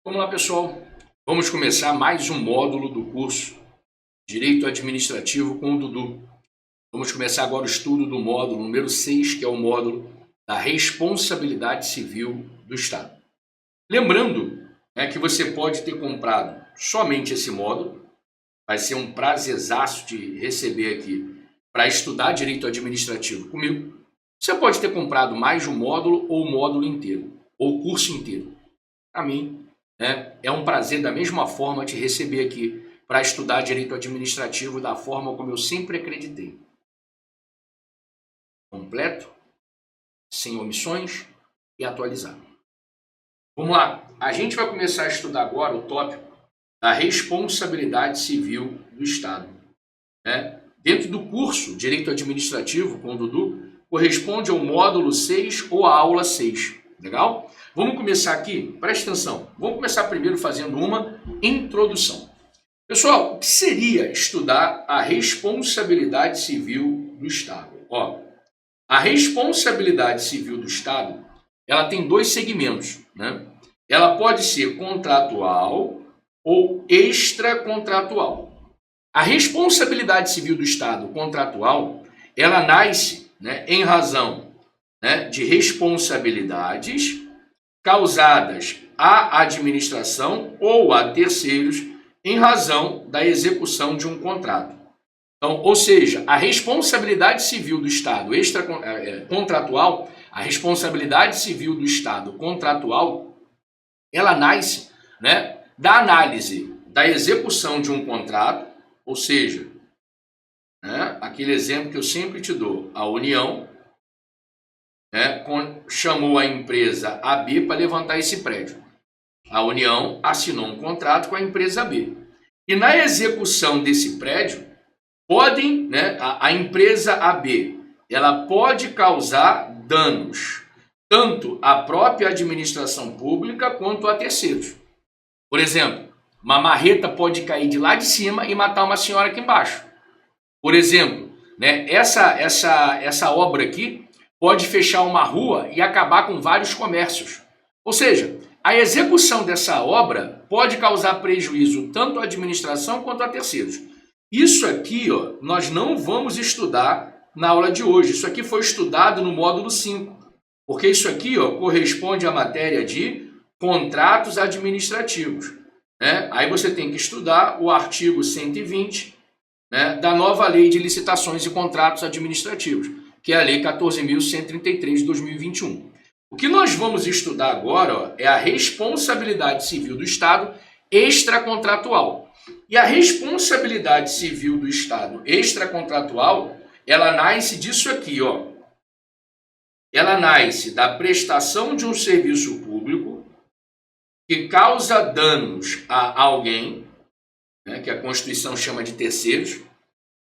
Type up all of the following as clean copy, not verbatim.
Vamos lá, pessoal. Vamos começar mais um módulo do curso Direito Administrativo com o Dudu. Vamos começar agora o estudo do módulo número 6, que é o módulo da responsabilidade civil do Estado. Lembrando que você pode ter comprado somente esse módulo, vai ser um prazerzaço de receber aqui para estudar Direito Administrativo comigo. Você pode ter comprado mais de um módulo ou o módulo inteiro, ou o curso inteiro. Para mim, é um prazer da mesma forma te receber aqui para estudar Direito Administrativo da forma como eu sempre acreditei. Completo, sem omissões e atualizado. Vamos lá, a gente vai começar a estudar agora o tópico da responsabilidade civil do Estado. Dentro do curso Direito Administrativo com o Dudu, corresponde ao módulo 6 ou à aula 6. Legal? Vamos começar aqui, presta atenção, vamos começar primeiro fazendo uma introdução. Pessoal, o que seria estudar a responsabilidade civil do Estado? A responsabilidade civil do Estado, ela tem dois segmentos, Ela pode ser contratual ou extracontratual. A responsabilidade civil do Estado contratual, ela nasce em razão de responsabilidades causadas à administração ou a terceiros em razão da execução de um contrato. Então, ou seja, a responsabilidade civil do Estado contratual, a responsabilidade civil do Estado contratual, ela nasce da análise da execução de um contrato, ou seja, aquele exemplo que eu sempre te dou, a União chamou a empresa AB para levantar esse prédio. A União assinou um contrato com a empresa B. E na execução desse prédio, a empresa AB, ela pode causar danos, tanto à própria administração pública quanto a terceiros. Por exemplo, uma marreta pode cair de lá de cima e matar uma senhora aqui embaixo. Por exemplo, essa obra aqui pode fechar uma rua e acabar com vários comércios. Ou seja, a execução dessa obra pode causar prejuízo tanto à administração quanto a terceiros. Isso aqui, nós não vamos estudar na aula de hoje. Isso aqui foi estudado no módulo 5, porque isso aqui corresponde à matéria de contratos administrativos. Aí você tem que estudar o artigo 120 da nova Lei de Licitações e Contratos Administrativos, que é a Lei 14.133 de 2021. O que nós vamos estudar agora é a responsabilidade civil do Estado extracontratual. E a responsabilidade civil do Estado extracontratual, ela nasce disso aqui, Ela nasce da prestação de um serviço público que causa danos a alguém, que a Constituição chama de terceiros,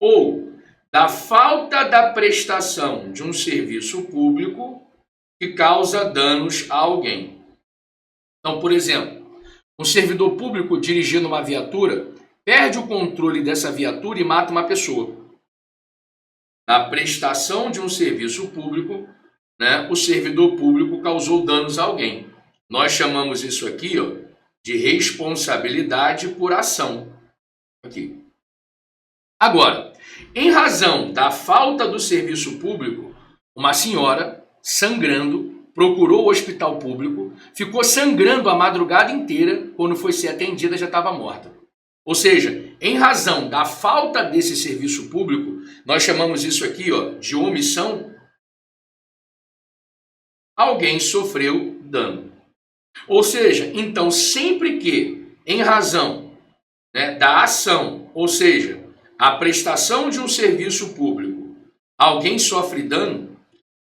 ou da falta da prestação de um serviço público que causa danos a alguém. Então, por exemplo, um servidor público dirigindo uma viatura perde o controle dessa viatura e mata uma pessoa. Na prestação de um serviço público, o servidor público causou danos a alguém. Nós chamamos isso aqui de responsabilidade por ação. Aqui. Agora, em razão da falta do serviço público, uma senhora, sangrando, procurou o hospital público, ficou sangrando a madrugada inteira, quando foi ser atendida já estava morta. Ou seja, em razão da falta desse serviço público, nós chamamos isso aqui de omissão, alguém sofreu dano. Ou seja, então sempre que, em razão da ação, ou seja, a prestação de um serviço público, alguém sofre dano,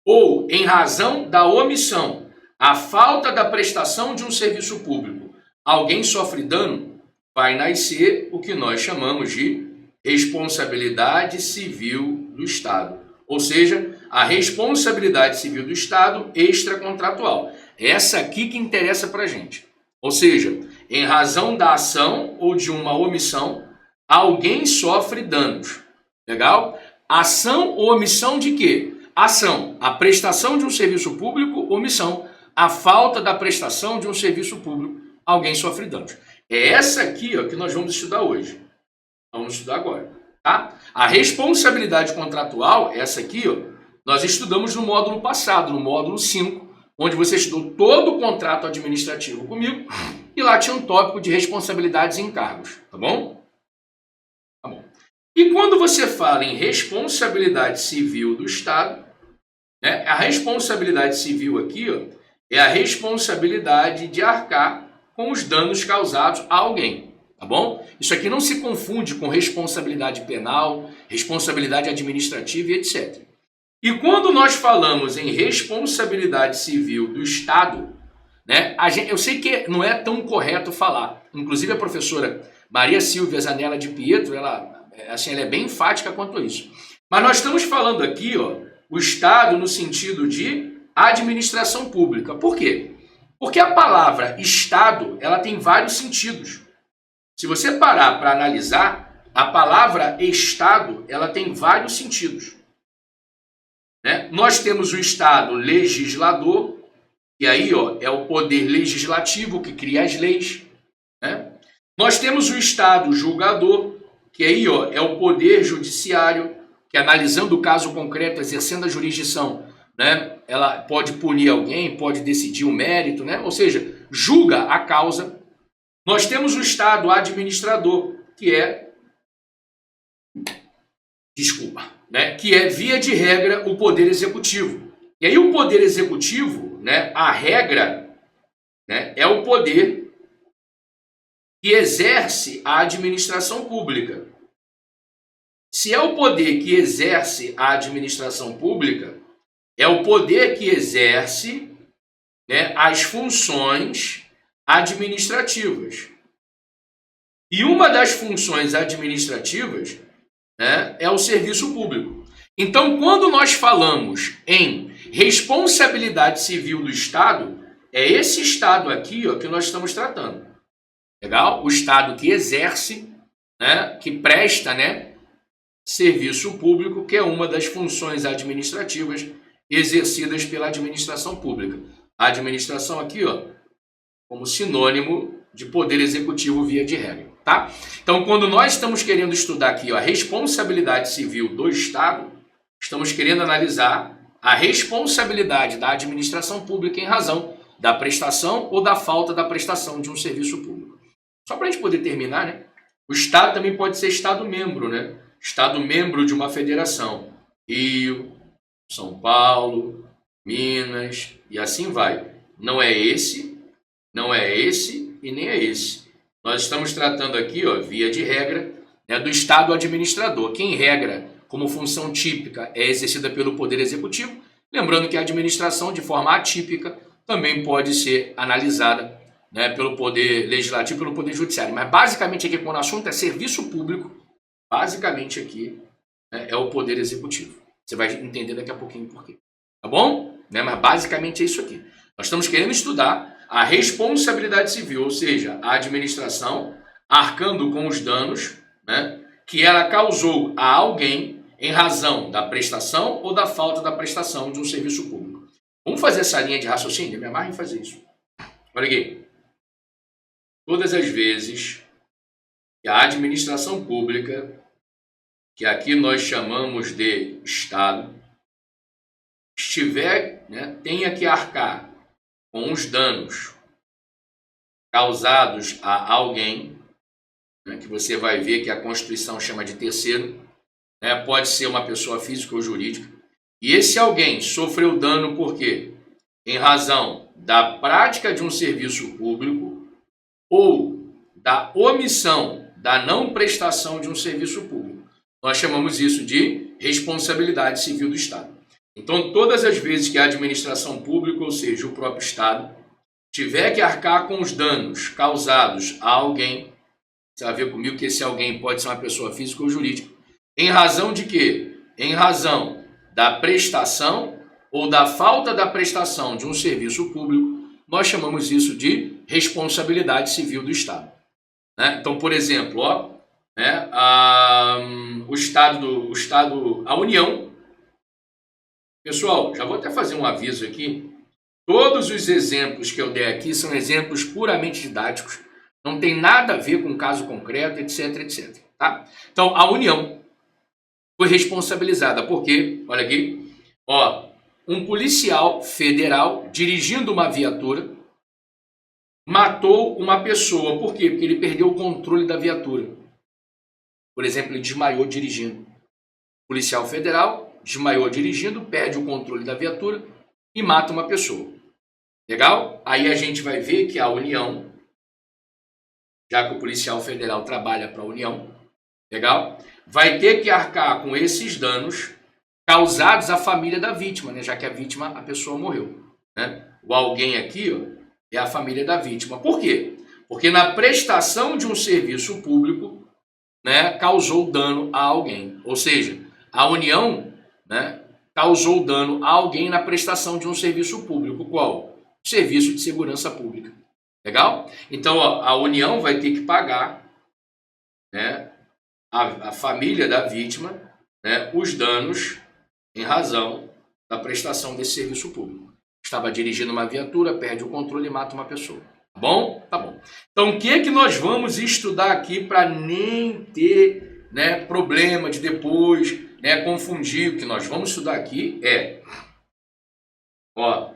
ou em razão da omissão, a falta da prestação de um serviço público, alguém sofre dano, vai nascer o que nós chamamos de responsabilidade civil do Estado. Ou seja, a responsabilidade civil do Estado extracontratual. Essa aqui que interessa para a gente. Ou seja, em razão da ação ou de uma omissão, alguém sofre danos. Legal? Ação ou omissão de quê? Ação, a prestação de um serviço público, omissão, a falta da prestação de um serviço público, alguém sofre danos. É essa aqui, ó, que nós vamos estudar hoje. Vamos estudar agora, tá? A responsabilidade contratual, essa aqui, ó, nós estudamos no módulo passado, no módulo 5, onde você estudou todo o contrato administrativo comigo, e lá tinha um tópico de responsabilidades e encargos, tá bom? Tá bom. E quando você fala em responsabilidade civil do Estado, né, a responsabilidade civil aqui, ó, é a responsabilidade de arcar com os danos causados a alguém, tá bom? Isso aqui não se confunde com responsabilidade penal, responsabilidade administrativa e etc. E quando nós falamos em responsabilidade civil do Estado, né, eu sei que não é tão correto falar. Inclusive a professora Maria Silvia Zanella de Pietro, ela é bem enfática quanto a isso. Mas nós estamos falando aqui, ó, o Estado no sentido de administração pública. Por quê? Porque a palavra Estado, ela tem vários sentidos. Se você parar para analisar, a palavra Estado, ela tem vários sentidos. Né? Nós temos o Estado legislador, que aí, ó, é o poder legislativo que cria as leis. Né? Nós temos o Estado julgador, que aí, ó, é o poder judiciário, que analisando o caso concreto, exercendo a jurisdição, né, ela pode punir alguém, pode decidir o mérito, né? Ou seja, julga a causa. Nós temos o Estado administrador, que é, que é via de regra o poder executivo. E aí o poder executivo, né, a regra, né, é o poder que exerce a administração pública. Se é o poder que exerce a administração pública, é o poder que exerce, né, as funções administrativas. E uma das funções administrativas, né, é o serviço público. Então, quando nós falamos em responsabilidade civil do Estado, é esse Estado aqui, ó, que nós estamos tratando. Legal? O Estado que exerce, né, que presta, né, serviço público, que é uma das funções administrativas exercidas pela administração pública. A administração aqui, ó, como sinônimo de poder executivo via de regra, tá? Então, quando nós estamos querendo estudar aqui, ó, a responsabilidade civil do Estado, estamos querendo analisar a responsabilidade da administração pública em razão da prestação ou da falta da prestação de um serviço público. Só para a gente poder terminar, né? O Estado também pode ser Estado-membro, né? Estado-membro de uma federação. Rio, São Paulo, Minas e assim vai. Não é esse e nem é esse. Nós estamos tratando aqui, ó, via de regra, né, do Estado administrador, que em regra, como função típica, é exercida pelo Poder Executivo. Lembrando que a administração, de forma atípica, também pode ser analisada, né, pelo Poder Legislativo, pelo Poder Judiciário. Mas basicamente aqui, quando o assunto é serviço público, basicamente aqui, né, é o Poder Executivo. Você vai entender daqui a pouquinho por quê. Tá bom? Né? Mas basicamente é isso aqui. Nós estamos querendo estudar a responsabilidade civil, ou seja, a administração arcando com os danos, né, que ela causou a alguém em razão da prestação ou da falta da prestação de um serviço público. Vamos fazer essa linha de raciocínio? Eu me amarro em fazer isso. Olha aqui. Todas as vezes que a administração pública, que aqui nós chamamos de Estado, tenha que arcar com os danos causados a alguém, né, que você vai ver que a Constituição chama de terceiro, né, pode ser uma pessoa física ou jurídica, e esse alguém sofreu dano por quê? Em razão da prática de um serviço público ou da omissão, da não prestação de um serviço público. Nós chamamos isso de responsabilidade civil do Estado. Então, todas as vezes que a administração pública, ou seja, o próprio Estado, tiver que arcar com os danos causados a alguém, você vai ver comigo que esse alguém pode ser uma pessoa física ou jurídica, em razão de quê? Em razão da prestação ou da falta da prestação de um serviço público, nós chamamos isso de responsabilidade civil do Estado. Né? Então, por exemplo, ó, né, a União. Pessoal, já vou até fazer um aviso aqui. Todos os exemplos que eu dei aqui são exemplos puramente didáticos, não tem nada a ver com caso concreto, etc, etc. Tá? Então, a União foi responsabilizada porque, olha aqui, ó, um policial federal dirigindo uma viatura matou uma pessoa. Por quê? Porque ele perdeu o controle da viatura. Por exemplo, ele desmaiou dirigindo. O policial federal desmaiou dirigindo, perde o controle da viatura e mata uma pessoa. Legal? Aí a gente vai ver que a União, já que o policial federal trabalha para a União, legal? Vai ter que arcar com esses danos causados à família da vítima, né? Já que a vítima, a pessoa morreu, né? O alguém aqui, ó, é a família da vítima. Por quê? Porque na prestação de um serviço público, né, causou dano a alguém. Ou seja, a União, né, causou dano a alguém na prestação de um serviço público. Qual? Serviço de segurança pública. Legal? Então, ó, a União vai ter que pagar, né, a família da vítima, né, os danos em razão da prestação desse serviço público. Estava dirigindo uma viatura, perde o controle e mata uma pessoa. Tá bom? Tá bom. Então, o que é que nós vamos estudar aqui para nem ter, né, problema de depois, né, confundir? O que nós vamos estudar aqui é, ó,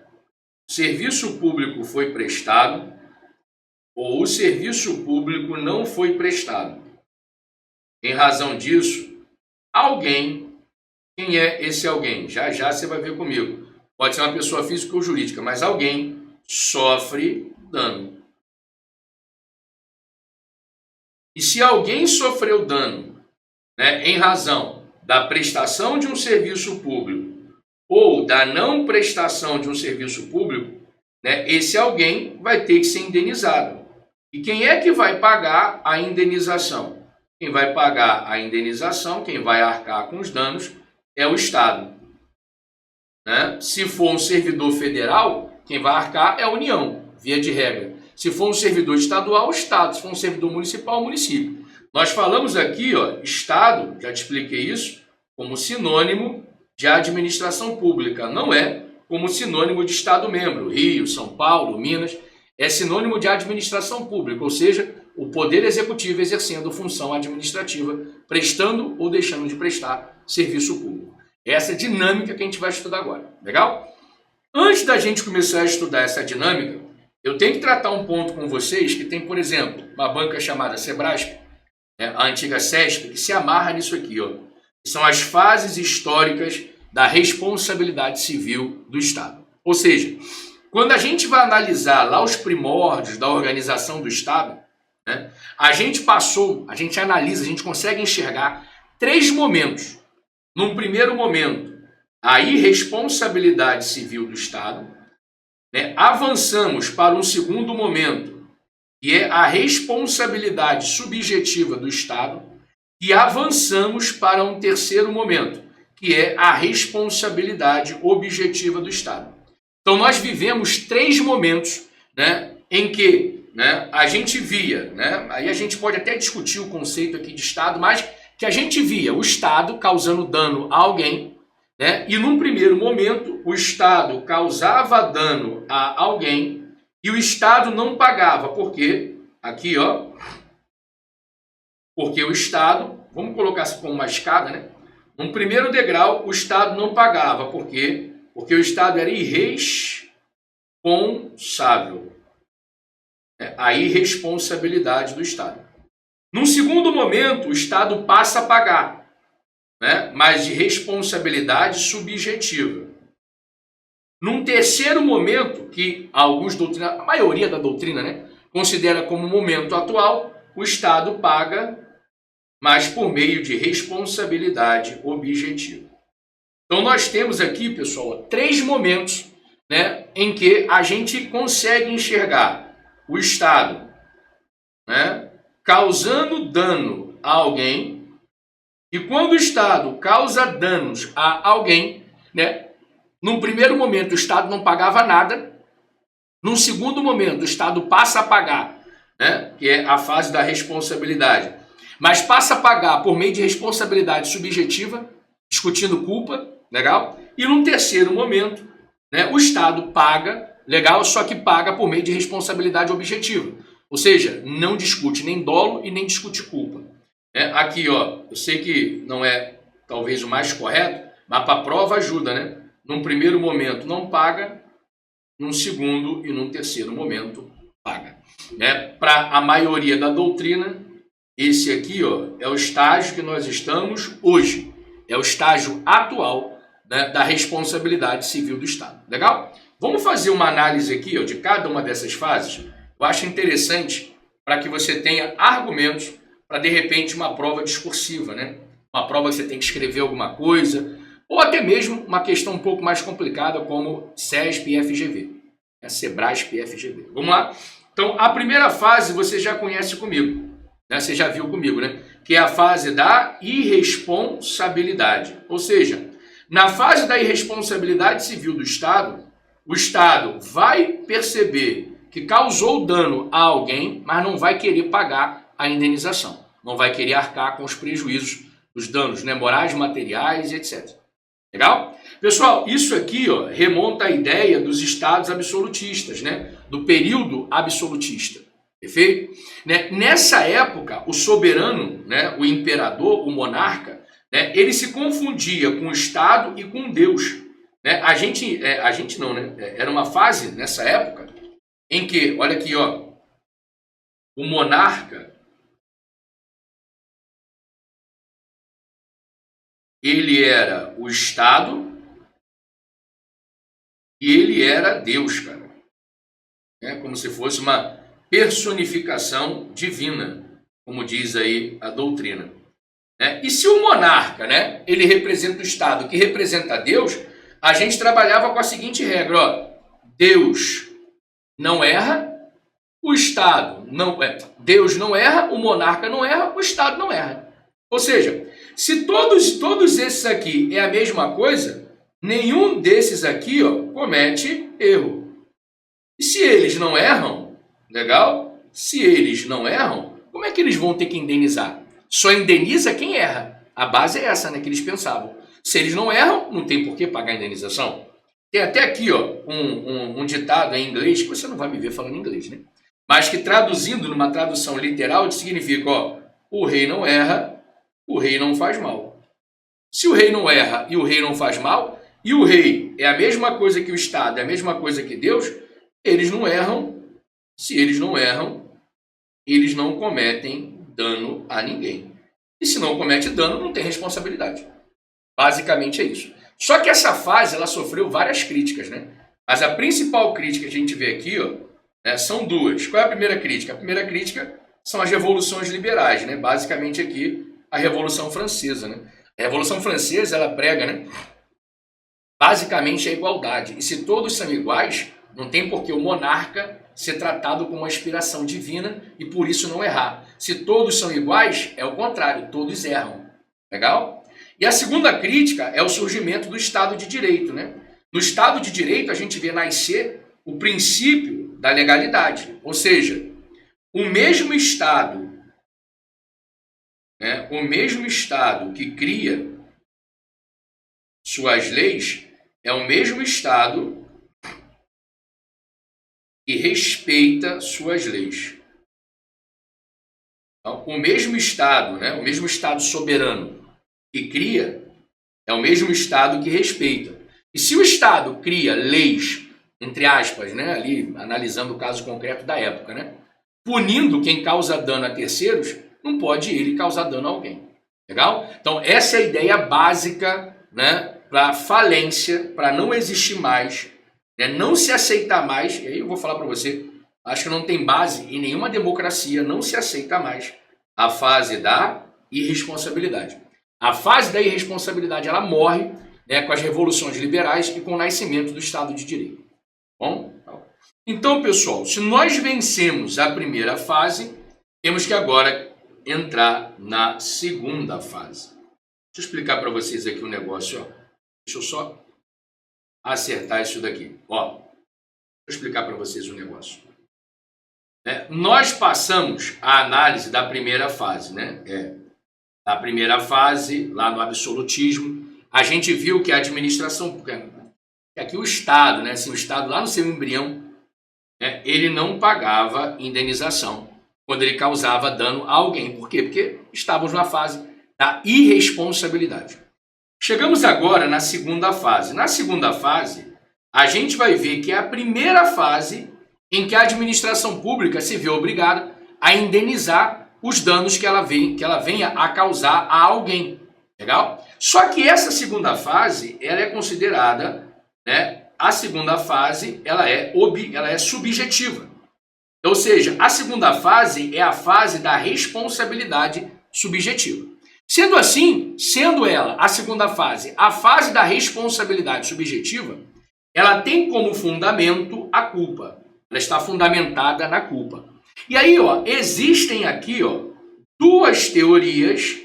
serviço público foi prestado ou o serviço público não foi prestado. Em razão disso, alguém, quem é esse alguém? Já já você vai ver comigo. Pode ser uma pessoa física ou jurídica, mas alguém sofre dano. E se alguém sofreu dano, né, em razão da prestação de um serviço público ou da não prestação de um serviço público, né, esse alguém vai ter que ser indenizado. E quem é que vai pagar a indenização? Quem vai pagar a indenização, quem vai arcar com os danos, é o Estado. Né? Se for um servidor federal, quem vai arcar é a União, via de regra. Se for um servidor estadual, o Estado. Se for um servidor municipal, o município. Nós falamos aqui, ó, Estado, já te expliquei isso, como sinônimo de administração pública. Não é como sinônimo de Estado-membro. Rio, São Paulo, Minas. É sinônimo de administração pública, ou seja, o poder executivo exercendo função administrativa, prestando ou deixando de prestar serviço público. Essa é a dinâmica que a gente vai estudar agora. Legal? Antes da gente começar a estudar essa dinâmica, eu tenho que tratar um ponto com vocês que tem, por exemplo, uma banca chamada Sebrasp, né, a antiga CESP, que se amarra nisso aqui, ó, que são as fases históricas da responsabilidade civil do Estado. Ou seja, quando a gente vai analisar lá os primórdios da organização do Estado, né, a gente analisa, a gente consegue enxergar 3 momentos. Num primeiro momento, a irresponsabilidade civil do Estado, né? Avançamos para um segundo momento, que é a responsabilidade subjetiva do Estado, e avançamos para um terceiro momento, que é a responsabilidade objetiva do Estado. Então nós vivemos 3 momentos, né, em que, né, a gente via, né, aí a gente pode até discutir o conceito aqui de Estado, mas que a gente via o Estado causando dano a alguém, né? E num primeiro momento o Estado causava dano a alguém e o Estado não pagava. Por quê? Aqui, ó, porque o Estado, vamos colocar assim como uma escada, né? Num primeiro degrau o Estado não pagava. Por quê? Porque o Estado era irresponsável. A irresponsabilidade do Estado. Num segundo momento, o Estado passa a pagar, né? Mas de responsabilidade subjetiva. Num terceiro momento, que alguns doutrinas, a maioria da doutrina, né, considera como momento atual, o Estado paga, mas por meio de responsabilidade objetiva. Então nós temos aqui, pessoal, 3 momentos, né, em que a gente consegue enxergar o Estado, né, causando dano a alguém, e quando o Estado causa danos a alguém, né, num primeiro momento o Estado não pagava nada, num segundo momento o Estado passa a pagar, né, que é a fase da responsabilidade, mas passa a pagar por meio de responsabilidade subjetiva, discutindo culpa, legal? E num terceiro momento, né, o Estado paga legal, só que paga por meio de responsabilidade objetiva. Ou seja, não discute nem dolo e nem discute culpa. Aqui, ó, eu sei que não é talvez o mais correto, mas para a prova ajuda, né? Num primeiro momento não paga, num segundo e num terceiro momento paga. Para a maioria da doutrina, esse aqui, ó, é o estágio que nós estamos hoje. É o estágio atual, né, da responsabilidade civil do Estado. Legal? Vamos fazer uma análise aqui, ó, de cada uma dessas fases. Eu acho interessante para que você tenha argumentos para, de repente, uma prova discursiva, né? Uma prova que você tem que escrever alguma coisa, ou até mesmo uma questão um pouco mais complicada como CESP e FGV. Sebrasp e FGV. Vamos lá? Então, a primeira fase você já conhece comigo, né? Você já viu comigo, né? Que é a fase da irresponsabilidade. Ou seja, na fase da irresponsabilidade civil do Estado, o Estado vai perceber que causou dano a alguém, mas não vai querer pagar a indenização. Não vai querer arcar com os prejuízos dos danos, né, morais, materiais, etc. Legal? Pessoal, isso aqui, ó, remonta à ideia dos estados absolutistas, né, do período absolutista. Perfeito? Nessa época, o soberano, né, o imperador, o monarca, né, ele se confundia com o Estado e com Deus. A gente não, né? Era uma fase nessa época em que, olha aqui, ó, o monarca, ele era o Estado e ele era Deus, cara. Como se fosse uma personificação divina, como diz aí a doutrina. E se o monarca, né, ele representa o Estado, que representa Deus, a gente trabalhava com a seguinte regra, ó, Deus não erra, o Estado não é, Deus não erra, o monarca não erra, o Estado não erra. Ou seja, se todos esses aqui é a mesma coisa, nenhum desses aqui, ó, comete erro. E se eles não erram, legal? Se eles não erram, como é que eles vão ter que indenizar? Só indeniza quem erra. A base é essa, né, que eles pensavam. Se eles não erram, não tem por que pagar a indenização. Tem até aqui, ó, um ditado em inglês, que você não vai me ver falando inglês, né? Mas que traduzindo numa tradução literal significa, ó, o rei não erra, o rei não faz mal. Se o rei não erra e o rei não faz mal, e o rei é a mesma coisa que o Estado, é a mesma coisa que Deus, eles não erram. Se eles não erram, eles não cometem dano a ninguém. E se não comete dano, não tem responsabilidade. Basicamente é isso. Só que essa fase, ela sofreu várias críticas, né? Mas a principal crítica que a gente vê aqui, ó, né, são duas. Qual é a primeira crítica? A primeira crítica são as revoluções liberais, né? Basicamente aqui, a Revolução Francesa, né? A Revolução Francesa, ela prega, né, basicamente a igualdade. E se todos são iguais, não tem por que o monarca ser tratado como uma inspiração divina e por isso não errar. Se todos são iguais, é o contrário, todos erram. Legal? E a segunda crítica é o surgimento do Estado de Direito, né? No Estado de Direito, a gente vê nascer o princípio da legalidade. Ou seja, o mesmo Estado, né, o mesmo Estado que cria suas leis, é o mesmo Estado que respeita suas leis. Então, o mesmo Estado, né, o mesmo Estado soberano que cria, é o mesmo Estado que respeita. E se o Estado cria leis, entre aspas, né, ali analisando o caso concreto da época, né, punindo quem causa dano a terceiros, não pode ele causar dano a alguém. Legal? Então, essa é a ideia básica, né, para falência, para não existir mais, né, não se aceitar mais, e aí eu vou falar para você, acho que não tem base em nenhuma democracia, não se aceita mais a fase da irresponsabilidade. A fase da irresponsabilidade, ela morre, né, com as revoluções liberais e com o nascimento do Estado de Direito. Bom? Então, pessoal, se nós vencemos a primeira fase, temos que agora entrar na segunda fase. Deixa eu explicar para vocês aqui um negócio, ó. Deixa eu só acertar isso daqui. Ó, deixa eu explicar para vocês um negócio. Nós passamos a análise da primeira fase, né? Na primeira fase, lá no absolutismo, a gente viu que a administração, porque aqui o Estado, né? Assim, o Estado lá no seu embrião, né, ele não pagava indenização quando ele causava dano a alguém. Por quê? Porque estávamos na fase da irresponsabilidade. Chegamos agora na segunda fase. Na segunda fase, a gente vai ver que é a primeira fase em que a administração pública se vê obrigada a indenizar os danos que ela venha a causar a alguém. Legal? Só que essa segunda fase, ela é considerada, né, a segunda fase, ela é subjetiva. Ou seja, a segunda fase é a fase da responsabilidade subjetiva. Sendo assim, sendo ela, a segunda fase, a fase da responsabilidade subjetiva, ela tem como fundamento a culpa. Ela está fundamentada na culpa. E aí, existem aqui, duas teorias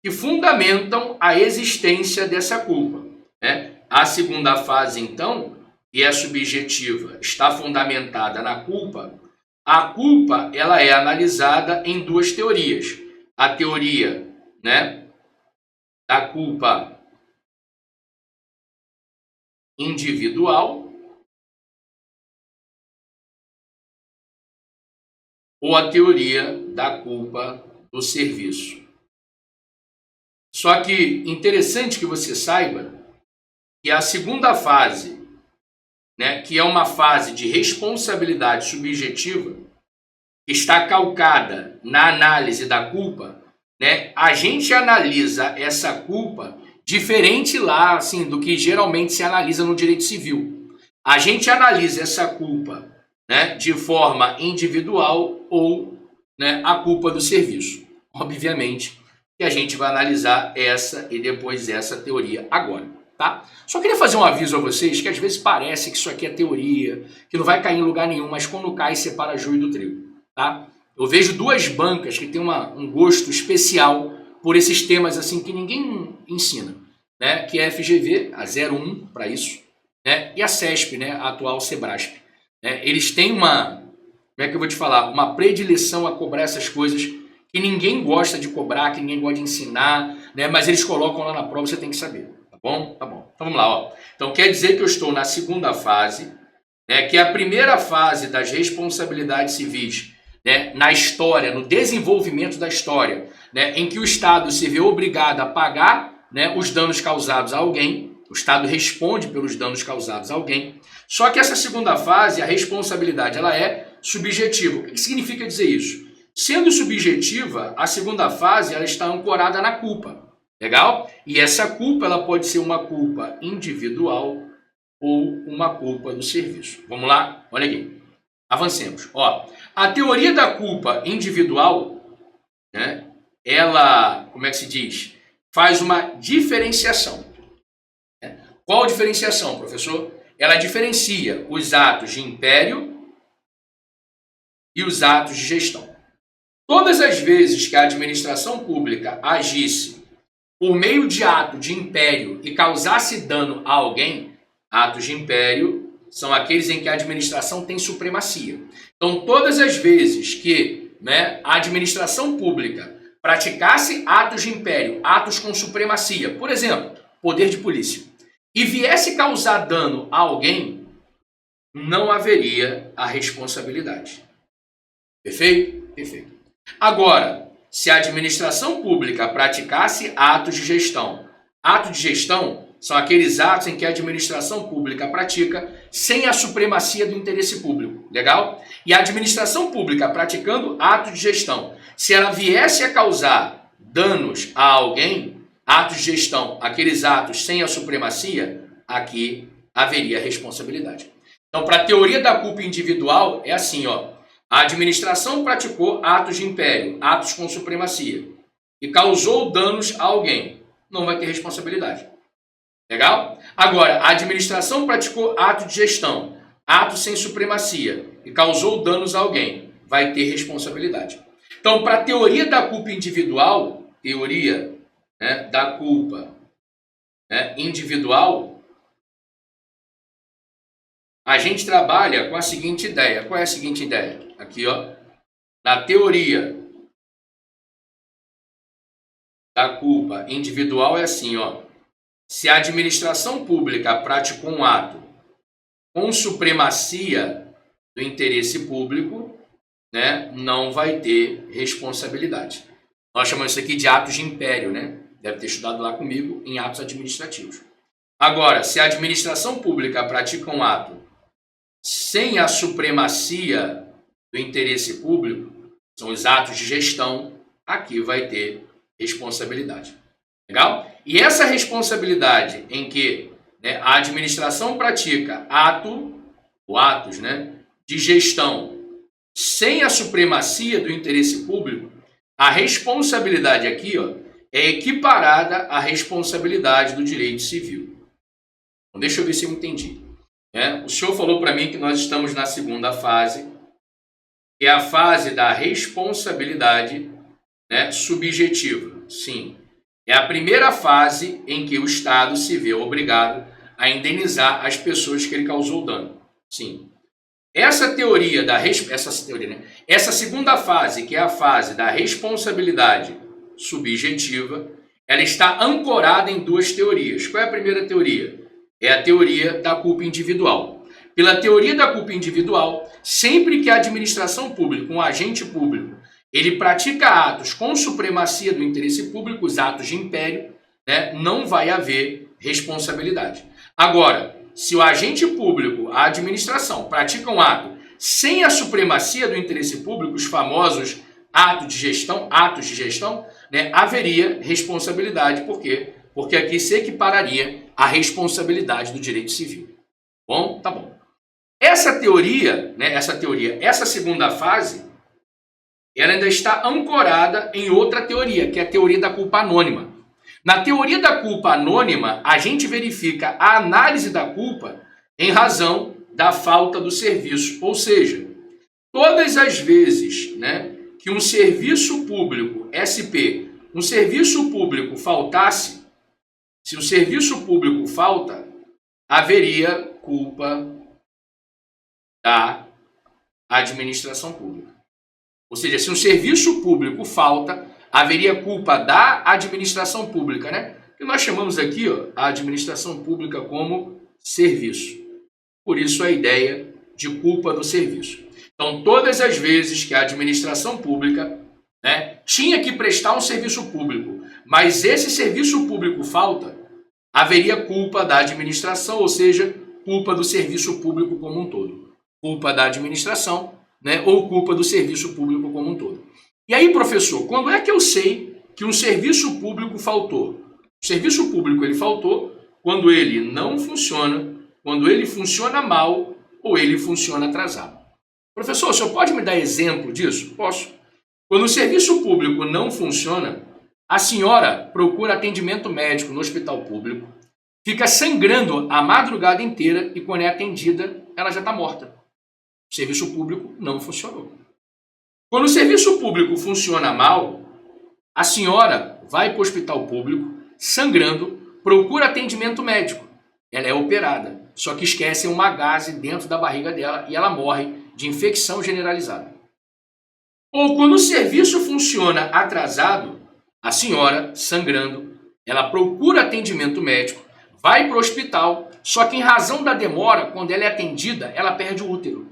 que fundamentam a existência dessa culpa, né? A segunda fase, então, que é subjetiva, está fundamentada na culpa. A culpa, ela é analisada em duas teorias. A teoria, né, da culpa individual ou a teoria da culpa do serviço. Só que interessante que você saiba que a segunda fase, né, que é uma fase de responsabilidade subjetiva, está calcada na análise da culpa, né? A gente analisa essa culpa diferente lá, assim, do que geralmente se analisa no direito civil. A gente analisa essa culpa, né, de forma individual ou, né, a culpa do serviço. Obviamente que a gente vai analisar essa e depois essa teoria agora, tá? Só queria fazer um aviso a vocês que às vezes parece que isso aqui é teoria, que não vai cair em lugar nenhum, mas quando cai, separa joio do trigo, tá? Eu vejo duas bancas que têm um gosto especial por esses temas assim que ninguém ensina, né? Que é a FGV, a 01 para isso, né? E a CESP, né? A atual Sebrasp. Né? Eles têm uma, como é que eu vou te falar, uma predileção a cobrar essas coisas que ninguém gosta de cobrar, que ninguém gosta de ensinar, né? Mas eles colocam lá na prova, você tem que saber, tá bom? Tá bom. Então vamos lá, Então quer dizer que eu estou na segunda fase, né? Que é a primeira fase das responsabilidades civis, né? Na história, no desenvolvimento da história, né? Em que o Estado se vê obrigado a pagar, né, os danos causados a alguém, o Estado responde pelos danos causados a alguém. Só que essa segunda fase, a responsabilidade, ela é subjetiva. O que significa dizer isso? Sendo subjetiva, a segunda fase ela está ancorada na culpa. Legal? E essa culpa ela pode ser uma culpa individual ou uma culpa do serviço. Vamos lá? Olha aqui. Avancemos. A teoria da culpa individual, né, ela, como é que se diz? Faz uma diferenciação. Qual diferenciação, professor? Ela diferencia os atos de império e os atos de gestão. Todas as vezes que a administração pública agisse por meio de ato de império e causasse dano a alguém, atos de império são aqueles em que a administração tem supremacia. Então, todas as vezes que, né, a administração pública praticasse atos de império, atos com supremacia, por exemplo, poder de polícia, e viesse causar dano a alguém, não haveria a responsabilidade. Perfeito? Perfeito. Agora, se a administração pública praticasse atos de gestão são aqueles atos em que a administração pública pratica sem a supremacia do interesse público. Legal? E a administração pública praticando atos de gestão, se ela viesse a causar danos a alguém, atos de gestão, aqueles atos sem a supremacia, aqui haveria responsabilidade. Então, para a teoria da culpa individual, é assim, a administração praticou atos de império, atos com supremacia, e causou danos a alguém, não vai ter responsabilidade. Legal? Agora, a administração praticou ato de gestão, ato sem supremacia, e causou danos a alguém, vai ter responsabilidade. Então, para a teoria da culpa individual, teoria, né, da culpa, né, individual, a gente trabalha com a seguinte ideia. Qual é a seguinte ideia? Aqui, na teoria da culpa individual é assim, se a administração pública praticou um ato com supremacia do interesse público, né, não vai ter responsabilidade. Nós chamamos isso aqui de atos de império, né? Deve ter estudado lá comigo em atos administrativos. Agora, se a administração pública pratica um ato sem a supremacia do interesse público, são os atos de gestão, aqui vai ter responsabilidade. Legal? E essa responsabilidade em que, né, a administração pratica atos, né, de gestão sem a supremacia do interesse público, a responsabilidade aqui, ó, é equiparada à responsabilidade do direito civil. Então, deixa eu ver se eu entendi. O senhor falou para mim que nós estamos na segunda fase, que é a fase da responsabilidade, né, subjetiva. Sim. É a primeira fase em que o Estado se vê obrigado a indenizar as pessoas que ele causou dano. Sim. Essa segunda fase, que é a fase da responsabilidade subjetiva, ela está ancorada em duas teorias. Qual é a primeira teoria? É a teoria da culpa individual. Pela teoria da culpa individual, sempre que a administração pública, um agente público, ele pratica atos com supremacia do interesse público, os atos de império, né, não vai haver responsabilidade. Agora, se o agente público, a administração, pratica um ato sem a supremacia do interesse público, os famosos atos de gestão, né, haveria responsabilidade. Por quê? Porque aqui se equipararia à responsabilidade do direito civil. Bom, tá bom. Essa segunda fase, ela ainda está ancorada em outra teoria, que é a teoria da culpa anônima. Na teoria da culpa anônima, a gente verifica a análise da culpa em razão da falta do serviço. Ou seja, todas as vezes, né, que um serviço público, SP, um serviço público faltasse, se o serviço público falta, haveria culpa da administração pública. Ou seja, se um serviço público falta, haveria culpa da administração pública, né? Que nós chamamos aqui, ó, a administração pública como serviço. Por isso a ideia de culpa do serviço. Então, todas as vezes que a administração pública, né, tinha que prestar um serviço público, mas esse serviço público falta, haveria culpa da administração, ou seja, culpa do serviço público como um todo. Culpa da administração, né, ou culpa do serviço público como um todo. E aí, professor, quando é que eu sei que um serviço público faltou? O serviço público ele faltou quando ele não funciona, quando ele funciona mal ou ele funciona atrasado. Professor, o senhor pode me dar exemplo disso? Posso. Quando o serviço público não funciona, a senhora procura atendimento médico no hospital público, fica sangrando a madrugada inteira e quando é atendida, ela já está morta. O serviço público não funcionou. Quando o serviço público funciona mal, a senhora vai para o hospital público, sangrando, procura atendimento médico. Ela é operada, só que esquecem uma gase dentro da barriga dela e ela morre de infecção generalizada. Ou quando o serviço funciona atrasado, a senhora, sangrando, ela procura atendimento médico, vai para o hospital, só que em razão da demora, quando ela é atendida, ela perde o útero.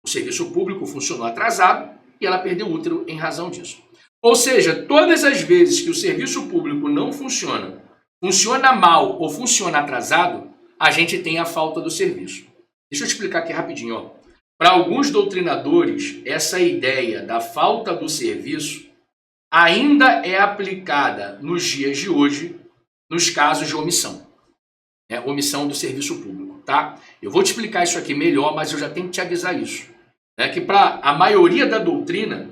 O serviço público funcionou atrasado e ela perdeu o útero em razão disso. Ou seja, todas as vezes que o serviço público não funciona, funciona mal ou funciona atrasado, a gente tem a falta do serviço. Deixa eu explicar aqui rapidinho, ó. Para alguns doutrinadores, essa ideia da falta do serviço ainda é aplicada nos dias de hoje, nos casos de omissão. Omissão do serviço público, tá? Eu vou te explicar isso aqui melhor, mas eu já tenho que te avisar isso. Que para a maioria da doutrina,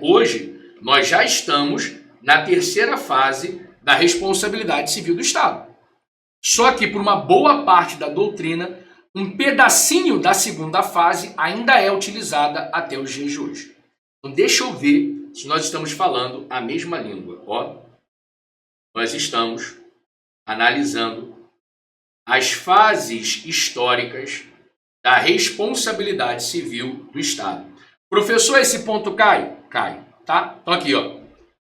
hoje, nós já estamos na terceira fase da responsabilidade civil do Estado. Só que, por uma boa parte da doutrina, um pedacinho da segunda fase ainda é utilizada até os dias de hoje. Então, deixa eu ver se nós estamos falando a mesma língua. Ó, nós estamos analisando as fases históricas da responsabilidade civil do Estado. Professor, esse ponto cai? Cai, tá? Então aqui, ó.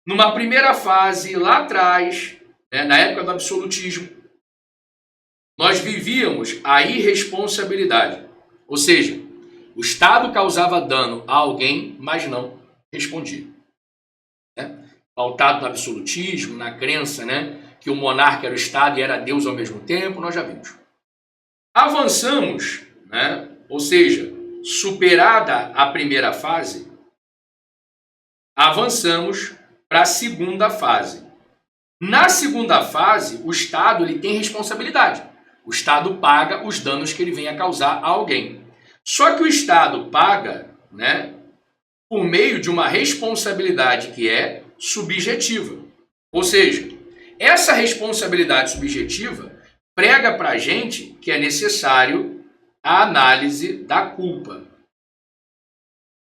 Numa primeira fase, lá atrás, na época do absolutismo, nós vivíamos a irresponsabilidade. Ou seja, o Estado causava dano a alguém, mas não respondia. Né? Pautado no absolutismo, na crença, né, que o monarca era o Estado e era Deus ao mesmo tempo, nós já vimos. Avançamos, né, ou seja, superada a primeira fase, avançamos para a segunda fase. Na segunda fase, o Estado ele tem responsabilidade. O Estado paga os danos que ele venha causar a alguém. Só que o Estado paga, né, por meio de uma responsabilidade que é subjetiva. Ou seja, essa responsabilidade subjetiva prega para a gente que é necessário a análise da culpa.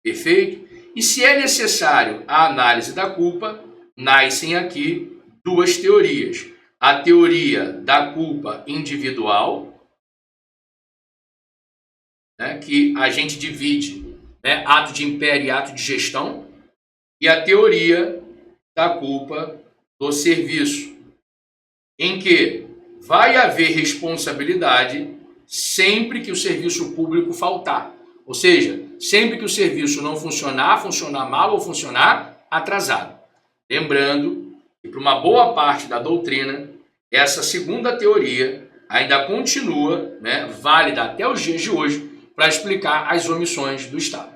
Perfeito? E se é necessário a análise da culpa, nascem aqui duas teorias. A teoria da culpa individual, né, que a gente divide, né, ato de império e ato de gestão, e a teoria da culpa do serviço, em que vai haver responsabilidade sempre que o serviço público faltar. Ou seja, sempre que o serviço não funcionar mal ou funcionar atrasado. Lembrando que para uma boa parte da doutrina, essa segunda teoria ainda continua, né, válida até os dias de hoje para explicar as omissões do Estado.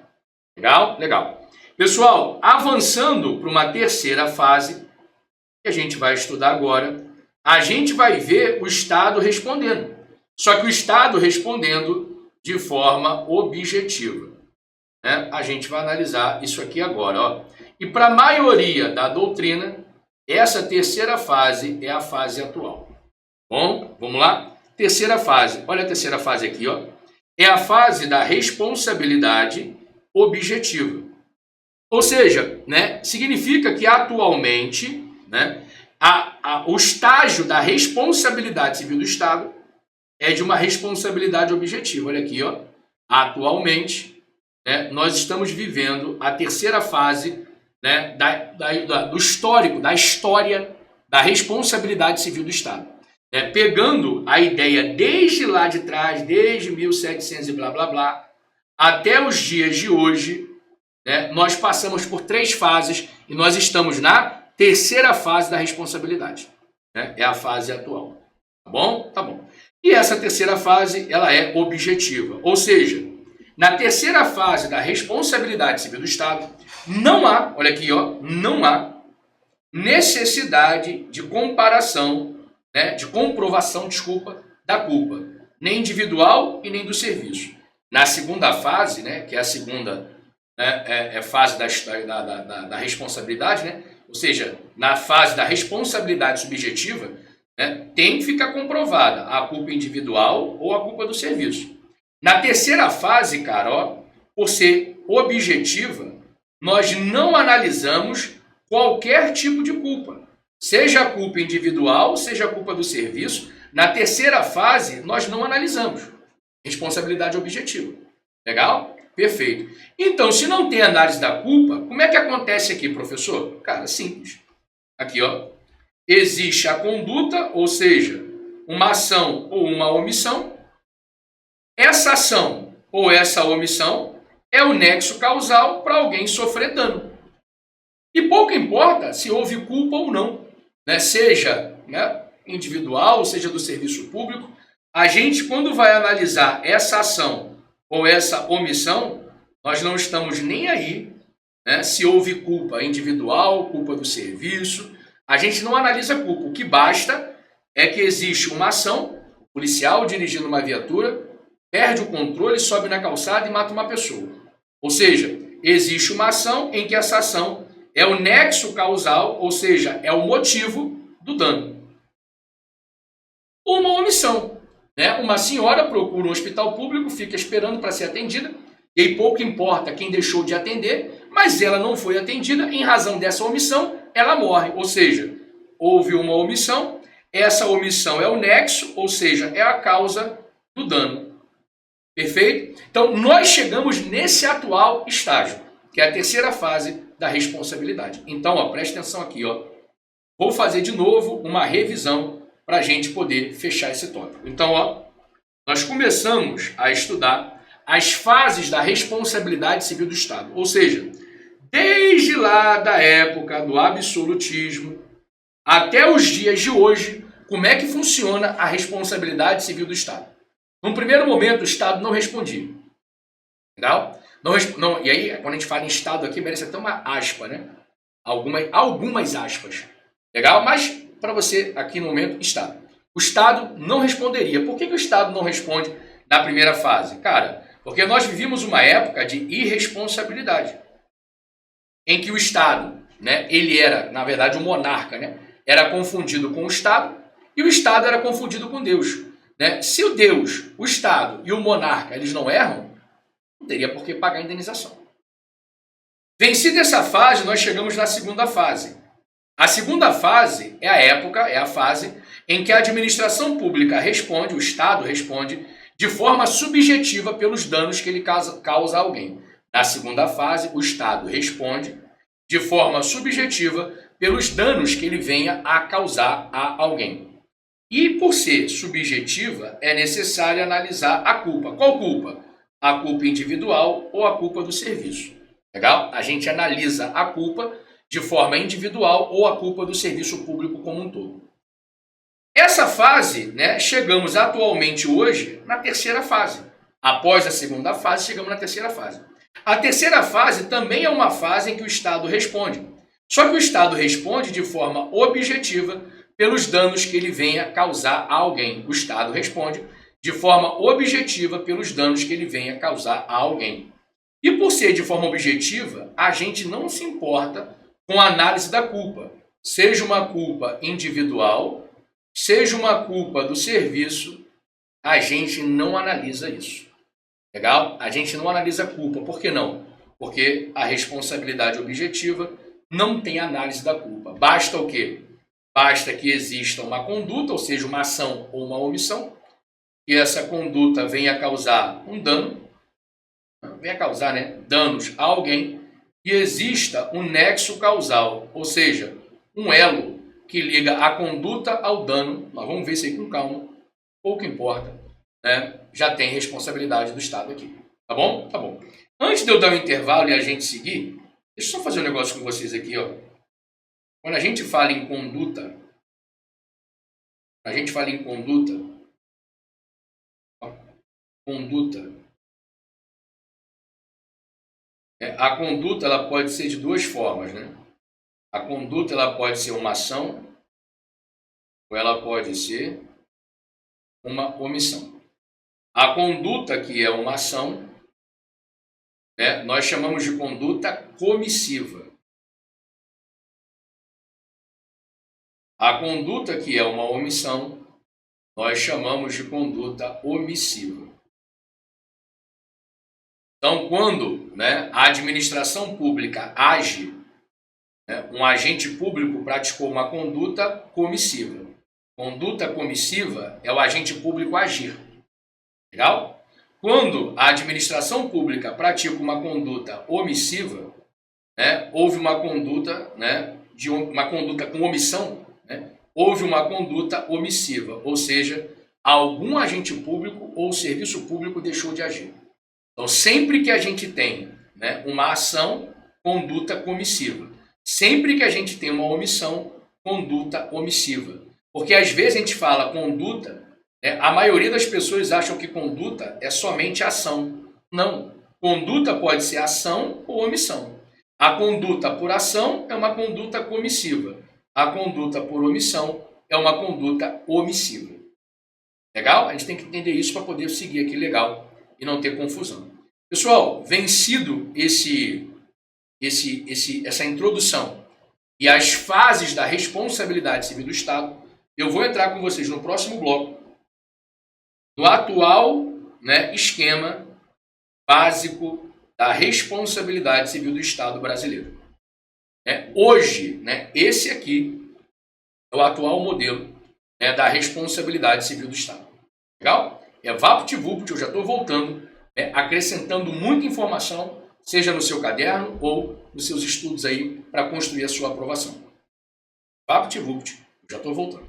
Legal? Legal. Pessoal, avançando para uma terceira fase, que a gente vai estudar agora, a gente vai ver o Estado respondendo. Só que o Estado respondendo de forma objetiva. Né? A gente vai analisar isso aqui agora. Ó. E para a maioria da doutrina, essa terceira fase é a fase atual. Bom, vamos lá? Terceira fase. Olha a terceira fase aqui. Ó. É a fase da responsabilidade objetiva. Ou seja, né, significa que atualmente, né, o estágio da responsabilidade civil do Estado é de uma responsabilidade objetiva. Olha aqui, ó. Atualmente, né, nós estamos vivendo a terceira fase, né, do histórico, da história da responsabilidade civil do Estado. Pegando a ideia desde lá de trás, desde 1700 e blá, blá, blá, até os dias de hoje, né, nós passamos por 3 fases e nós estamos na terceira fase da responsabilidade. Né? É a fase atual. Tá bom? Tá bom. E essa terceira fase, ela é objetiva. Ou seja, na terceira fase da responsabilidade civil do Estado, não há, olha aqui, ó, não há necessidade de comparação, né, de comprovação, da culpa, nem individual e nem do serviço. Na segunda fase, né, que é a segunda fase da responsabilidade, né, ou seja, na fase da responsabilidade subjetiva, né, tem que ficar comprovada a culpa individual ou a culpa do serviço. Na terceira fase, cara, ó, por ser objetiva, nós não analisamos qualquer tipo de culpa. Seja a culpa individual, seja a culpa do serviço. Na terceira fase, nós não analisamos. Responsabilidade objetiva. Legal? Perfeito. Então, se não tem análise da culpa, como é que acontece aqui, professor? Cara, simples. Aqui, ó. Existe a conduta, ou seja, uma ação ou uma omissão. Essa ação ou essa omissão é o nexo causal para alguém sofrer dano. E pouco importa se houve culpa ou não, né? Seja, né, individual, seja do serviço público. A gente, quando vai analisar essa ação ou essa omissão, nós não estamos nem aí, né, se houve culpa individual, culpa do serviço. A gente não analisa a culpa. O que basta é que existe uma ação, o policial dirigindo uma viatura, perde o controle, sobe na calçada e mata uma pessoa. Ou seja, existe uma ação em que essa ação é o nexo causal, ou seja, é o motivo do dano. Uma omissão. Né? Uma senhora procura um hospital público, fica esperando para ser atendida, e aí pouco importa quem deixou de atender, mas ela não foi atendida, em razão dessa omissão, ela morre. Ou seja, houve uma omissão, essa omissão é o nexo, ou seja, é a causa do dano. Perfeito? Então, nós chegamos nesse atual estágio, que é a terceira fase da responsabilidade. Então, ó, preste atenção aqui. Ó. Vou fazer de novo uma revisão para a gente poder fechar esse tópico. Então, ó, nós começamos a estudar as fases da responsabilidade civil do Estado. Ou seja, desde lá da época do absolutismo até os dias de hoje, como é que funciona a responsabilidade civil do Estado. Num primeiro momento, o Estado não respondia. Legal? Não, e aí, quando a gente fala em Estado aqui, merece até uma aspa, né? Algumas aspas. Legal? Mas, para você, aqui no momento, Estado. O Estado não responderia. Por que o Estado não responde na primeira fase? Cara, porque nós vivíamos uma época de irresponsabilidade, em que o Estado, né, ele era, na verdade, o monarca, né, era confundido com o Estado e o Estado era confundido com Deus. Né? Se o Deus, o Estado e o monarca, eles não erram, não teria por que pagar a indenização. Vencida essa fase, nós chegamos na segunda fase. A segunda fase é a fase em que a administração pública responde, o Estado responde, de forma subjetiva pelos danos que ele causa a alguém. Na segunda fase, o Estado responde de forma subjetiva pelos danos que ele venha a causar a alguém. E por ser subjetiva, é necessário analisar a culpa. Qual culpa? A culpa individual ou a culpa do serviço. Legal? A gente analisa a culpa de forma individual ou a culpa do serviço público como um todo. Essa fase, né, chegamos atualmente hoje na terceira fase. Após a segunda fase, chegamos na terceira fase. A terceira fase também é uma fase em que o Estado responde. Só que o Estado responde de forma objetiva pelos danos que ele venha causar a alguém. O Estado responde de forma objetiva pelos danos que ele venha causar a alguém. E por ser de forma objetiva, a gente não se importa com a análise da culpa. Seja uma culpa individual, seja uma culpa do serviço, a gente não analisa isso. Legal? A gente não analisa a culpa. Por que não? Porque a responsabilidade objetiva não tem análise da culpa. Basta o quê? Basta que exista uma conduta, ou seja, uma ação ou uma omissão, que essa conduta venha causar um dano, venha causar, né, danos a alguém, e exista um nexo causal, ou seja, um elo que liga a conduta ao dano. Nós vamos ver isso aí com calma, pouco importa, né? Já tem responsabilidade do Estado aqui, tá bom? Tá bom. Antes de eu dar um intervalo e a gente seguir, deixa eu só fazer um negócio com vocês aqui, ó. Quando a gente fala em conduta, a conduta ela pode ser de duas formas, né? A conduta ela pode ser uma ação ou ela pode ser uma omissão. A conduta que é uma ação, né, nós chamamos de conduta comissiva. A conduta que é uma omissão, nós chamamos de conduta omissiva. Então, quando, né, a administração pública age, né, um agente público praticou uma conduta comissiva. Conduta comissiva é o agente público agir. Legal? Quando a administração pública pratica uma conduta omissiva, né, houve uma conduta, né, uma conduta com omissão, né, houve uma conduta omissiva, ou seja, algum agente público ou serviço público deixou de agir. Então, sempre que a gente tem, né, uma ação, conduta comissiva. Sempre que a gente tem uma omissão, conduta omissiva. Porque às vezes a gente fala conduta, né, a maioria das pessoas acham que conduta é somente ação. Não. Conduta pode ser ação ou omissão. A conduta por ação é uma conduta comissiva. A conduta por omissão é uma conduta omissiva. Legal? A gente tem que entender isso para poder seguir aqui legal e não ter confusão. Pessoal, vencido essa introdução e as fases da responsabilidade civil do Estado, eu vou entrar com vocês no próximo bloco no atual, né, esquema básico da responsabilidade civil do Estado brasileiro. Hoje, né, esse aqui é o atual modelo, né, da responsabilidade civil do Estado. Legal? É VaptVupt, eu já estou voltando, né, acrescentando muita informação, seja no seu caderno ou nos seus estudos aí para construir a sua aprovação. VaptVupt, eu já estou voltando.